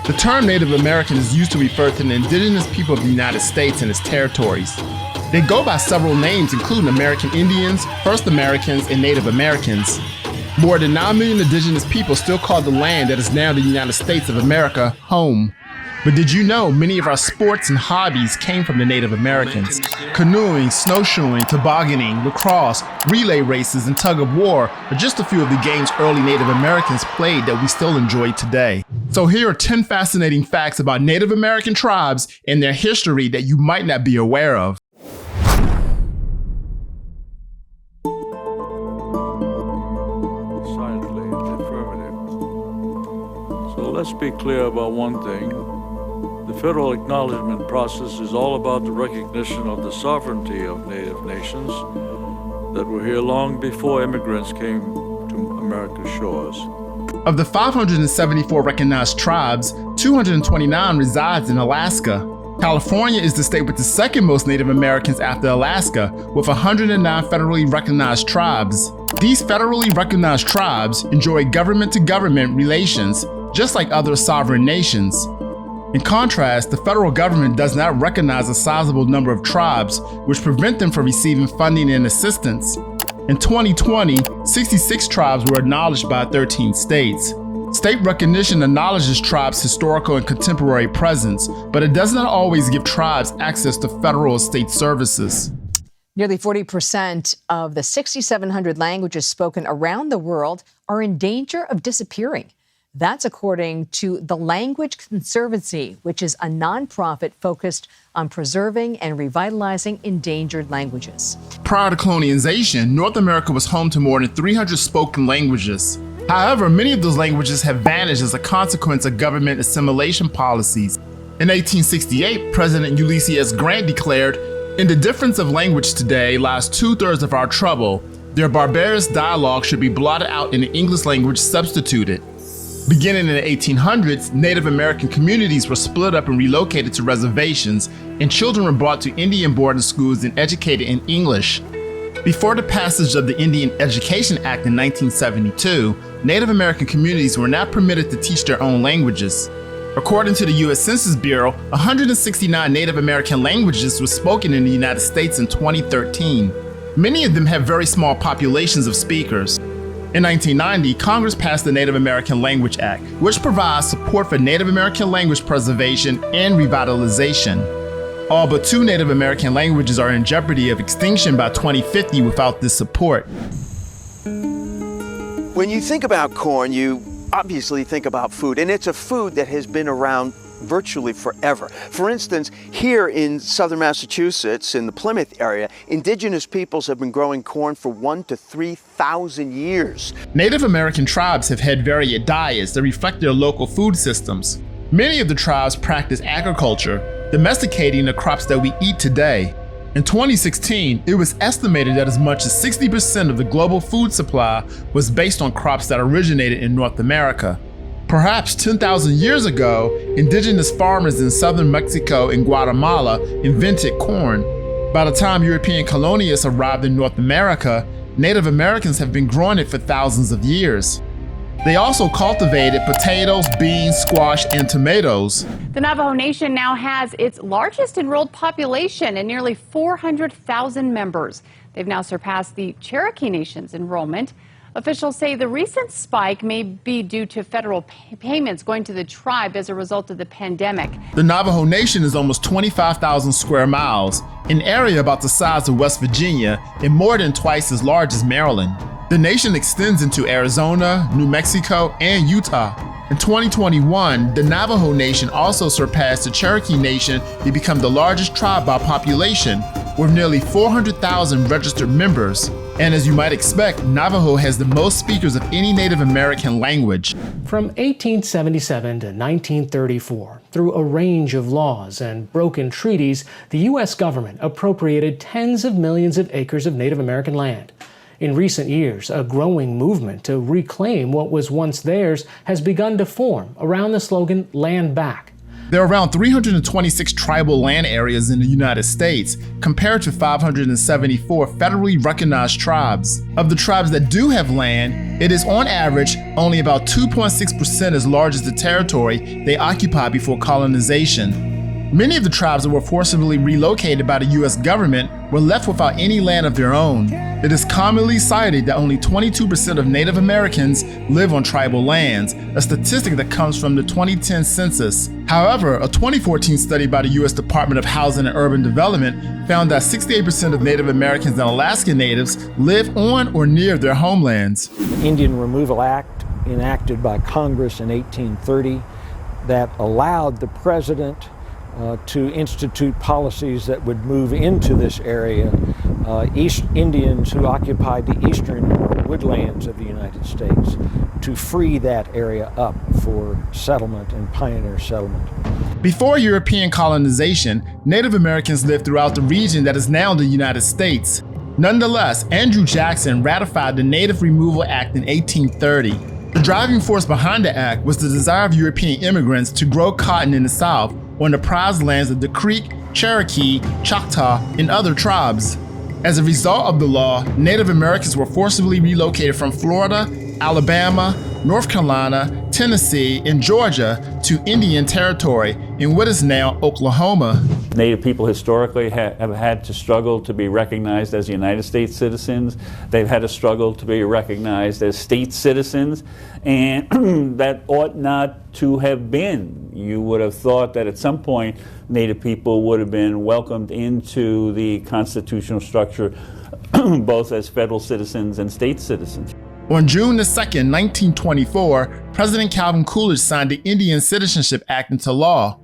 The term Native American is used to refer to the indigenous people of the United States and its territories. They go by several names, including American Indians, First Americans, and Native Americans. More than 9 million indigenous people still call the land that is now the United States of America home. But did you know many of our sports and hobbies came from the Native Americans? Canoeing, snowshoeing, tobogganing, lacrosse, relay races, and tug of war are just a few of the games early Native Americans played that we still enjoy today. So here are 10 fascinating facts about Native American tribes and their history that you might not be aware of. Silently in the affirmative. So let's be clear about one thing. The federal acknowledgement process is all about the recognition of the sovereignty of Native nations that were here long before immigrants came to America's shores. Of the 574 recognized tribes, 229 resides in Alaska. California is the state with the second most Native Americans after Alaska, with 109 federally recognized tribes. These federally recognized tribes enjoy government-to-government relations, just like other sovereign nations. In contrast, the federal government does not recognize a sizable number of tribes, which prevent them from receiving funding and assistance. In 2020, 66 tribes were acknowledged by 13 states. State recognition acknowledges tribes' historical and contemporary presence, but it does not always give tribes access to federal or state services. Nearly 40% of the 6,700 languages spoken around the world are in danger of disappearing. That's according to the Language Conservancy, which is a nonprofit focused on preserving and revitalizing endangered languages. Prior to colonization, North America was home to more than 300 spoken languages. However, many of those languages have vanished as a consequence of government assimilation policies. In 1868, President Ulysses S. Grant declared, "In the difference of language today lies 2/3 of our trouble. Their barbarous dialogue should be blotted out and the English language substituted." Beginning in the 1800s, Native American communities were split up and relocated to reservations, and children were brought to Indian boarding schools and educated in English. Before the passage of the Indian Education Act in 1972, Native American communities were not permitted to teach their own languages. According to the U.S. Census Bureau, 169 Native American languages were spoken in the United States in 2013. Many of them have very small populations of speakers. In 1990, Congress passed the Native American Language Act, which provides support for Native American language preservation and revitalization. All but 2 Native American languages are in jeopardy of extinction by 2050 without this support. When you think about corn, you obviously think about food, and it's a food that has been around virtually forever. For instance, here in southern Massachusetts, in the Plymouth area, indigenous peoples have been growing corn for 1,000 to 3,000 years. Native American tribes have had varied diets that reflect their local food systems. Many of the tribes practice agriculture, domesticating the crops that we eat today. In 2016, it was estimated that as much as 60% of the global food supply was based on crops that originated in North America. Perhaps 10,000 years ago, indigenous farmers in southern Mexico and Guatemala invented corn. By the time European colonialists arrived in North America, Native Americans have been growing it for thousands of years. They also cultivated potatoes, beans, squash, and tomatoes. The Navajo Nation now has its largest enrolled population and nearly 400,000 members. They've now surpassed the Cherokee Nation's enrollment. Officials say the recent spike may be due to federal payments going to the tribe as a result of the pandemic. The Navajo Nation is almost 25,000 square miles, an area about the size of West Virginia and more than twice as large as Maryland. The nation extends into Arizona, New Mexico, and Utah. In 2021, the Navajo Nation also surpassed the Cherokee Nation to become the largest tribe by population, with nearly 400,000 registered members. And as you might expect, Navajo has the most speakers of any Native American language. From 1877 to 1934, through a range of laws and broken treaties, the U.S. government appropriated tens of millions of acres of Native American land. In recent years, a growing movement to reclaim what was once theirs has begun to form around the slogan, "Land Back." There are around 326 tribal land areas in the United States, compared to 574 federally recognized tribes. Of the tribes that do have land, it is on average only about 2.6% as large as the territory they occupied before colonization. Many of the tribes that were forcibly relocated by the US government were left without any land of their own. It is commonly cited that only 22% of Native Americans live on tribal lands, a statistic that comes from the 2010 census. However, a 2014 study by the US Department of Housing and Urban Development found that 68% of Native Americans and Alaska Natives live on or near their homelands. The Indian Removal Act, enacted by Congress in 1830, that allowed the president to institute policies that would move into this area East Indians who occupied the eastern woodlands of the United States, to free that area up for settlement and pioneer settlement. Before European colonization, Native Americans lived throughout the region that is now the United States. Nonetheless, Andrew Jackson ratified the Native Removal Act in 1830. The driving force behind the act was the desire of European immigrants to grow cotton in the South on the prized lands of the Creek, Cherokee, Choctaw, and other tribes. As a result of the law, Native Americans were forcibly relocated from Florida, Alabama, North Carolina, Tennessee, and Georgia to Indian Territory in what is now Oklahoma. Native people historically have had to struggle to be recognized as United States citizens. They've had to struggle to be recognized as state citizens, and that ought not to have been. You would have thought that at some point Native people would have been welcomed into the constitutional structure both as federal citizens and state citizens. On June 2, 1924, President Calvin Coolidge signed the Indian Citizenship Act into law.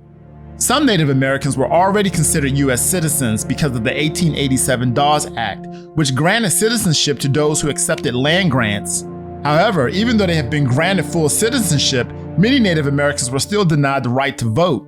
Some Native Americans were already considered U.S. citizens because of the 1887 Dawes Act, which granted citizenship to those who accepted land grants. However, even though they had been granted full citizenship, many Native Americans were still denied the right to vote.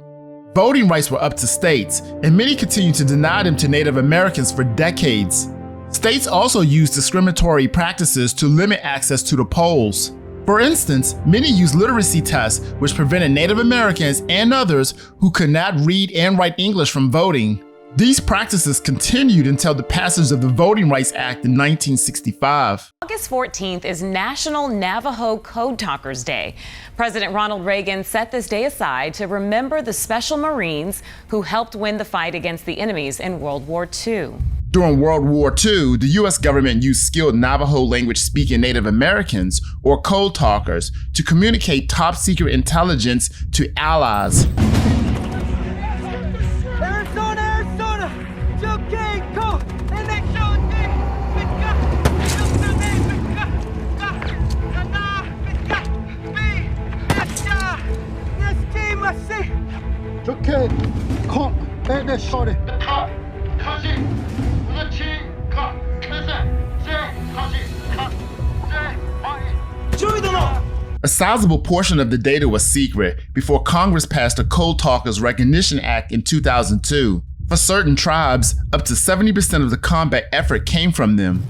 Voting rights were up to states, and many continued to deny them to Native Americans for decades. States also used discriminatory practices to limit access to the polls. For instance, many used literacy tests which prevented Native Americans and others who could not read and write English from voting. These practices continued until the passage of the Voting Rights Act in 1965. August 14th is National Navajo Code Talkers Day. President Ronald Reagan set this day aside to remember the Special Marines who helped win the fight against the enemies in World War II. During World War II, the U.S. government used skilled Navajo language-speaking Native Americans, or code talkers, to communicate top-secret intelligence to allies. A sizable portion of the data was secret before Congress passed the Code Talkers Recognition Act in 2002. For certain tribes, up to 70% of the combat effort came from them.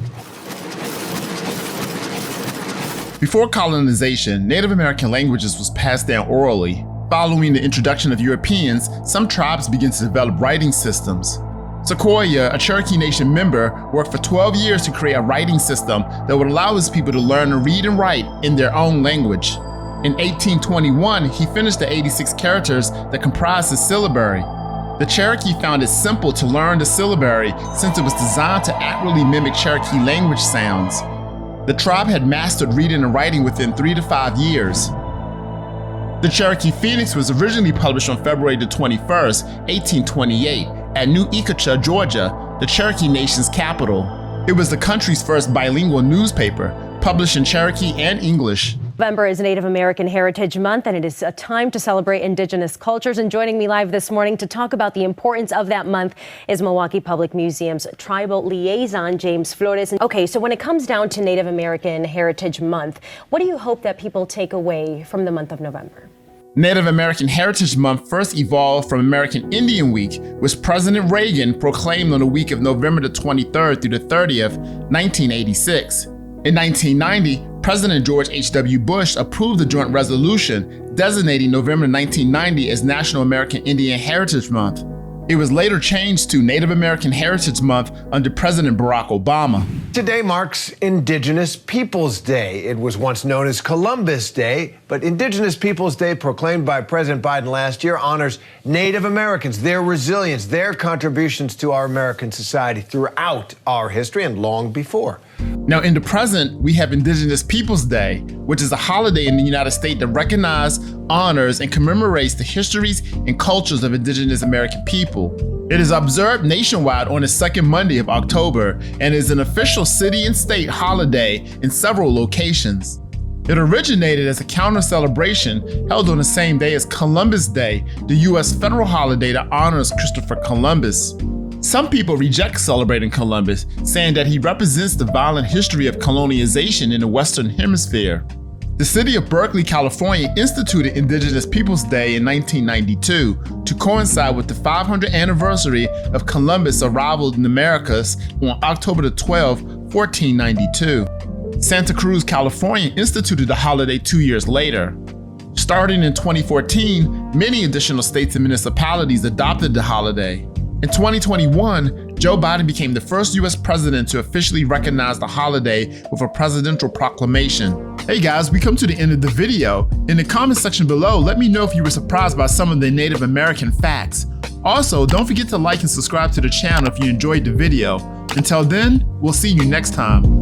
Before colonization, Native American languages was passed down orally. Following the introduction of Europeans, some tribes began to develop writing systems. Sequoyah, a Cherokee Nation member, worked for 12 years to create a writing system that would allow his people to learn to read and write in their own language. In 1821, he finished the 86 characters that comprised his syllabary. The Cherokee found it simple to learn the syllabary since it was designed to accurately mimic Cherokee language sounds. The tribe had mastered reading and writing within 3 to 5 years. The Cherokee Phoenix was originally published on February 21, 1828, at New Iquicha, Georgia, the Cherokee Nation's capital. It was the country's first bilingual newspaper, published in Cherokee and English. November is Native American Heritage Month, and it is a time to celebrate Indigenous cultures. And joining me live this morning to talk about the importance of that month is Milwaukee Public Museum's Tribal Liaison, James Flores. Okay, so when it comes down to Native American Heritage Month, what do you hope that people take away from the month of November? Native American Heritage Month first evolved from American Indian Week, which President Reagan proclaimed on the week of November the 23rd through the 30th, 1986. In 1990, President George H.W. Bush approved the joint resolution designating November 1990 as National American Indian Heritage Month. It was later changed to Native American Heritage Month under President Barack Obama. Today marks Indigenous Peoples Day. It was once known as Columbus Day, but Indigenous Peoples Day, proclaimed by President Biden last year, honors Native Americans, their resilience, their contributions to our American society throughout our history and long before. Now, in the present, we have Indigenous Peoples Day, which is a holiday in the United States that recognizes, honors, and commemorates the histories and cultures of Indigenous American people. It is observed nationwide on the second Monday of October and is an official city and state holiday in several locations. It originated as a counter celebration held on the same day as Columbus Day, the U.S. federal holiday that honors Christopher Columbus. Some people reject celebrating Columbus, saying that he represents the violent history of colonization in the Western Hemisphere. The city of Berkeley, California instituted Indigenous Peoples Day in 1992 to coincide with the 500th anniversary of Columbus' arrival in the Americas on October 12, 1492. Santa Cruz, Columbia instituted the holiday 2 years later. Starting in 2014, many additional states and municipalities adopted the holiday. In 2021, Joe Biden became the first U.S. president to officially recognize the holiday with a presidential proclamation. Hey guys, we come to the end of the video. In the comment section below, let me know if you were surprised by some of the Native American facts. Also, don't forget to like and subscribe to the channel if you enjoyed the video. Until then, we'll see you next time.